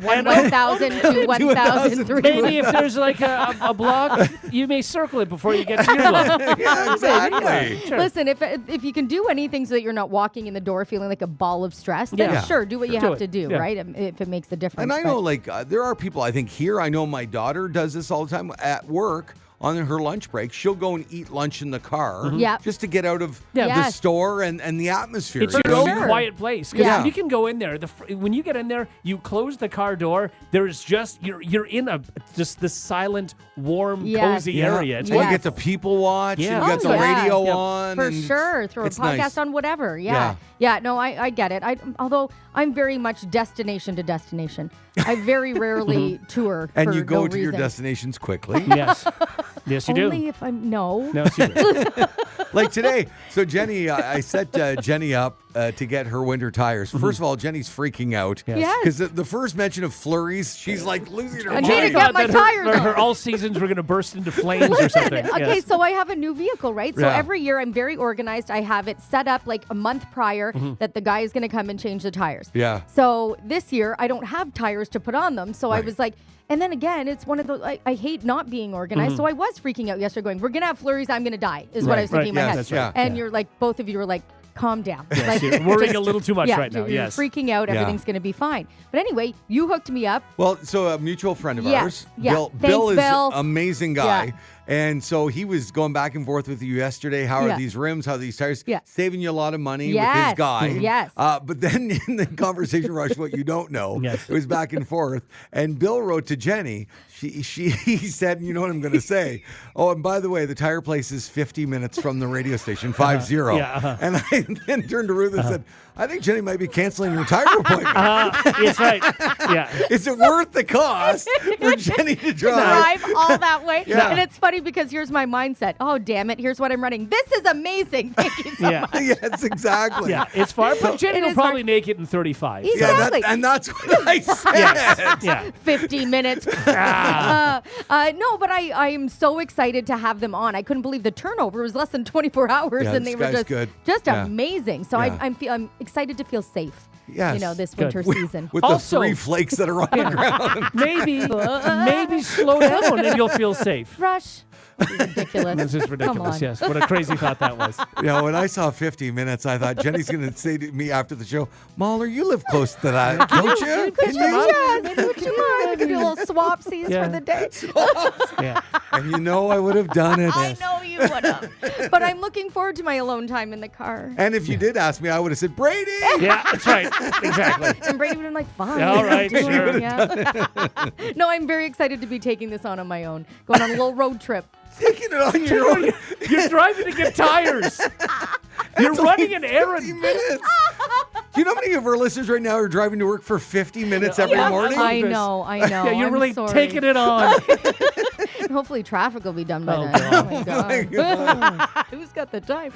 1,000 to 1,003. Maybe if there's like a block, you may circle it before you get to your block. Yeah, exactly. Sure. Listen, if you can do anything so that you're not walking in the door feeling like a ball of stress, then Yeah. sure, do what you Do have it. to do, Yeah. right? If it makes a difference. And I But- know, there are people, I think here, I know my daughter does this all the time at work. On her lunch break, she'll go and eat lunch in the car Yeah. just to get out of Yeah. the Yes. store and the atmosphere. It's you your know? own Sure. quiet place. Because Yeah. you can go in there. When you get in there, you close the car door. There's just you're in just this silent, warm, Yes. cozy Yeah. area. It's And Yes. you get to people watch, Yeah. and you got Oh, the yeah. radio Yeah. on. For and sure. Throw a it's podcast nice. on whatever. Yeah. No, I get it. Although I'm very much destination to destination. I very rarely tour And for you go no to your reason. destinations quickly. Yes. Yes, you Only do. if I'm no. No, you do. Like today. So Jenni, I set Jenni up to get her winter tires. First of all, Jenni's freaking out. Yes. Because the first mention of flurries, she's like losing her I mind. need to get my that tires her on. all seasons were going to burst into flames or something. Okay, Yes. so I have a new vehicle, right? So Yeah. every year I'm very organized. I have it set up like a month prior that the guy is going to come and change the tires. Yeah. So this year I don't have tires to put on them. So I Right. was like, and then again, it's one of those, I hate not being organized. So I was freaking out yesterday going, we're going to have flurries. I'm going to die is what I was Right, thinking in my yes, head. that's right. And you're like, both of you were like, calm down. Like, You're worrying a little too much yeah, right now. You're Yes. freaking out. Yeah. Everything's going to be fine. But anyway, you hooked me up. Well, so a mutual friend of Yeah, ours, yeah. Bill. Thanks, Bill is Bill. an amazing guy. Yeah. And so he was going back and forth with you yesterday. How Yeah. are these rims? How are these tires? Yeah. Saving you a lot of money with Yes. his guy. Yes. But then in the conversation rush, what you don't know, Yes. it was back and forth. And Bill wrote to Jenni. He said, you know what I'm going to say? Oh, and by the way, the tire place is 50 minutes from the radio station, 50. Yeah, And I then turned to Ruth and said, I think Jenni might be canceling her tire appointment. Yes, right. Yeah. Is it worth the cost for Jenni to drive? Drive all that way. Yeah. And it's funny because here's my mindset. Oh, damn it. Here's what I'm running. This is amazing. Thank you so much. Yes, exactly. Yeah, it's far. But Jenni It will is probably far. make it in 35. Exactly. And that's what I said. Yeah. 50 minutes. No, but I am so excited to have them on. I couldn't believe the turnover was less than 24 hours, Yeah, and this they were guy's good. just Yeah. amazing. So Yeah. I'm excited to feel safe. Yes. This Good. winter season. With Also- the 3 flakes that are on the ground. Maybe slow down and you'll feel safe. Rush. This is ridiculous. This is Come ridiculous. on. Yes. What a crazy thought that was. When I saw 50 minutes, I thought Jenny's going to say to me after the show, Mauler, you live close to that, don't you? Could you just? Would you mind? We could do a little swapsies Yeah. for the day. Yeah. And I would have done it. I know you would have. But I'm looking forward to my alone time in the car. And if you did ask me, I would have said, Brady! Yeah, that's right. Exactly. And Brady would have been like, fine. Yeah, all right, do it, sure. yeah. No, I'm very excited to be taking this on my own. Going on a little road trip. Taking it on your own. You're driving to get tires. You're running an 50 errand. minutes. Do you know how many of our listeners right now are driving to work for 50 minutes every Yeah, morning? I know. Yeah, you're I'm really sorry. taking it on. Hopefully traffic will be done by Oh, then. God. Oh, my God. Who's got the time?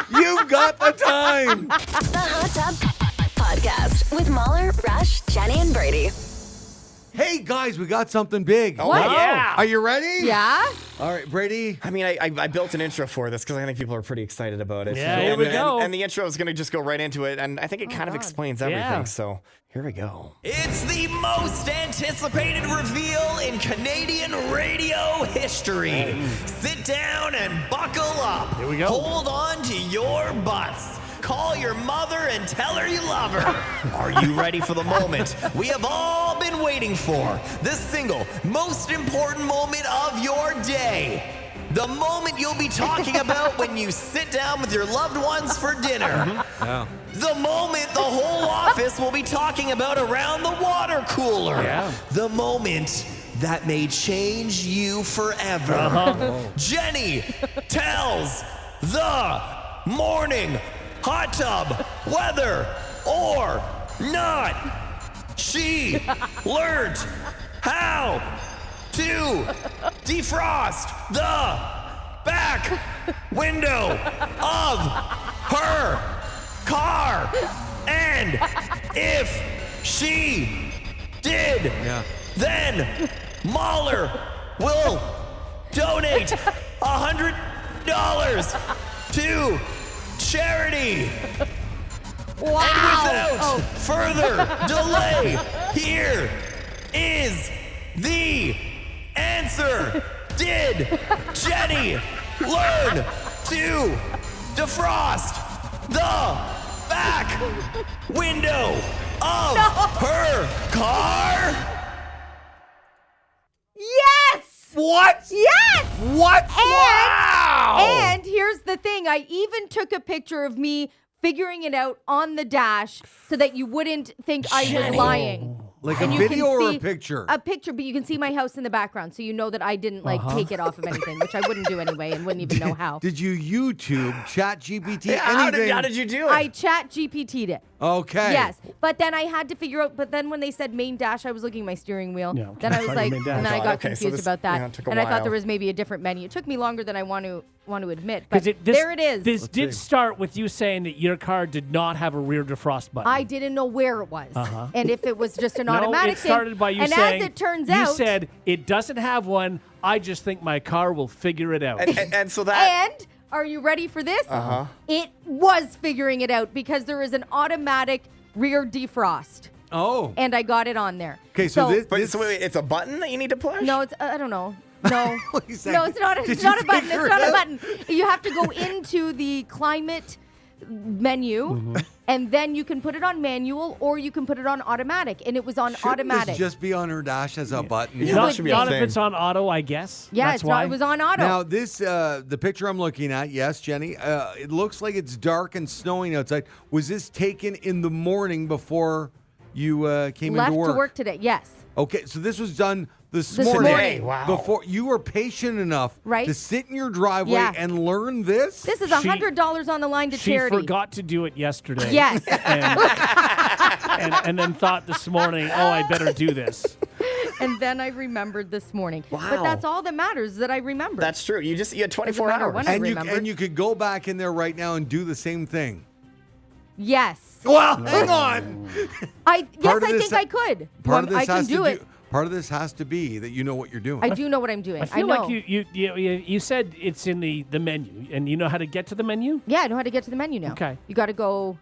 You've got the time. The Hot Tub Podcast with Mauler, Rush, Jenni, and Brady. Hey, guys, we got something big. Oh, What? yeah. Are you ready? Yeah? All right, Brady. I mean, I built an intro for this because I think people are pretty excited about it. Yeah, here we go. And the intro is going to just go right into it, and I think it kind of explains everything. Yeah. So here we go. It's the most anticipated reveal in Canadian radio history. Sit down and buckle up. Here we go. Hold on to your butts. Call your mother and tell her you love her. Are you ready for the moment we have all been waiting for? The single most important moment of your day. The moment you'll be talking about when you sit down with your loved ones for dinner. The moment the whole office will be talking about around the water cooler. Yeah. The moment that may change you forever. Jenni tells the morning hot tub whether or not she learned how to defrost the back window of her car. And if she did, then Mauler will donate $100 to charity. Wow. And without further delay, here is the answer. Did Jenni learn to defrost the back window of her car? Yes! What? Yes! What? And here's the thing. I even took a picture of me figuring it out on the dash so that you wouldn't think I was lying. Like And a you can video or a see picture? A picture, but you can see my house in the background, so you know that I didn't take it off of anything, which I wouldn't do anyway and wouldn't even know how. Did you YouTube, Chat GPT, How anything? did you do it? I chat GPT'd it. Okay. Yes, but then I had to figure out. But then when they said main dash, I was looking at my steering wheel. Yeah, okay. Then I was Sorry, like, main dash. and then I got Okay, so confused this, about that, yeah, it took a and I thought while. there was maybe a different menu. It took me longer than I want to admit, but This, there it is. This did start with you saying that your car did not have a rear defrost button. I didn't know where it was, and if it was just an no, automatic it started by you and saying, as it turns you out, said it doesn't have one. I just think my car will figure it out. and so that. and are you ready for this? It was figuring it out because there is an automatic rear defrost, Oh. and I got it on there. Okay, so this. But so wait, it's a button that you need to push? No, it's I don't know. No, Wait a second. no, it's not. Did It's you not a button. It's figure not it a out? button. You have to go into the climate menu, and then you can put it on manual or you can put it on automatic. And it was on Shouldn't automatic. this just be on her dash as a button? Yeah. not should be not a if thing. it's on auto, I guess. yeah, That's it's why. not. It was on auto. Now this, the picture I'm looking at, yes, Jenny, it looks like it's dark and snowing outside. Was this taken in the morning before you came Left into work? to work today. Yes. Okay, so this was done this This morning. morning. Wow. Before you were patient enough Right. to sit in your driveway Yeah. and learn this. This is She- $100 on the line to She charity. forgot to do it yesterday. Yes. And then thought this morning, oh, I better do this. And then I remembered this morning. Wow. But that's all that matters, is that I remembered. That's true. You had 24 matter hours. when I And remembered. you could go back in there right now and do the same thing. Yes. Well, hang on. I Part of think this- I could. Part of this I can has do to it. Part of this has to be that you know what you're doing. I do know what I'm doing. I feel know. like you said it's in the menu, and you know how to get to the menu? Yeah, I know how to get to the menu now. Okay. You got to go.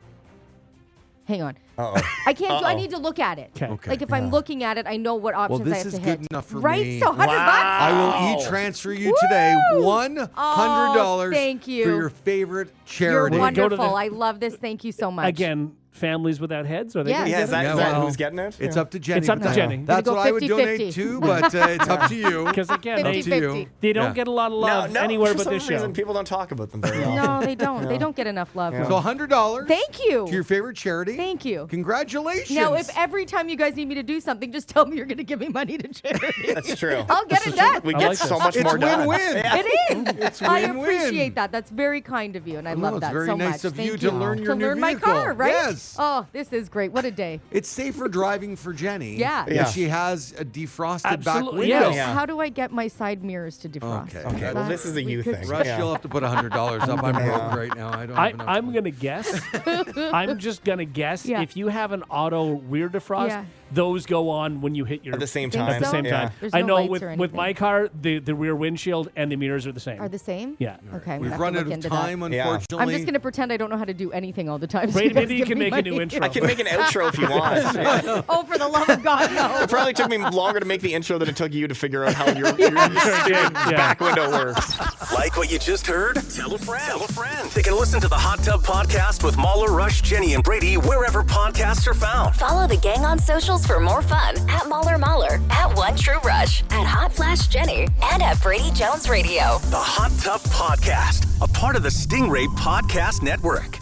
Hang on. Uh-oh. I can't do. I need to look at it. Okay. Like if I'm looking at it, I know what options I this have is to good hit. enough for right? me. So $100 bucks. I will e-transfer you today Woo! $100 thank you. for your favorite You're charity. Go to wonderful. the- I love this. Thank you so much. Again, families without heads? Are they Yeah. gonna Yeah, get is it? that, Yeah, is that well, who's getting it? It's Yeah. up to Jenni. It's up to but Jenni. That's Gonna what go I would 50-50. donate to, but it's up to you. Because again, Up to 50-50. you. they don't Yeah. get a lot of love No, anywhere for but some this reason, show. people don't talk about them very often. No, they don't. They don't get enough love. So $100. Thank you. To your favorite charity. Thank you. Congratulations. Now, if every time you guys need me to do something, just tell me you're going to give me money to charity. That's true. I'll get it done. We I get like so this. much it's more done. win-win. It is. It's I win-win. appreciate that. That's very kind of you, and I No, love it's that very so nice much. of you Thank to learn your to new learn my vehicle. car, right? Yes. Oh, this is great. What a day. It's safer driving for Jenni. Yeah. If Yeah. she has a defrosted back Absolutely, window. yes. Yeah. How do I get my side mirrors to defrost? Okay. Okay, well, this is a you Because- thing. Rush, Yeah. you'll have to put $100 up. I'm broke right now. I don't have enough I'm money. going to guess. I'm just going to guess. Yeah. If you have an auto rear defrost, Yeah. those go on when you hit your At the same Think time. at the so? same Yeah. time. There's I no know lights with or my anything. car, the rear windshield and the mirrors are the same. Are the same? Yeah. Okay. I'm We've gonna run have out to of look into time, that. Yeah. unfortunately. I'm just going to pretend I don't know how to do anything all the time. so Brady, you guys maybe you give can me make a new money. intro. I can make an outro if you want. Oh, for the love of God, no. It probably took me longer to make the intro than it took you to figure out how your stupid back window works. Like what you just heard? Tell a friend. Tell a friend. They can listen to the Hot Tub Podcast with Mauler, Rush, Jenni, and Brady wherever podcasts are found. Follow the gang on socials for more fun at Mauler, at One True Rush, at Hot Flash Jenni, and at Brady Jones Radio. The Hot Tub Podcast, a part of the Stingray Podcast Network.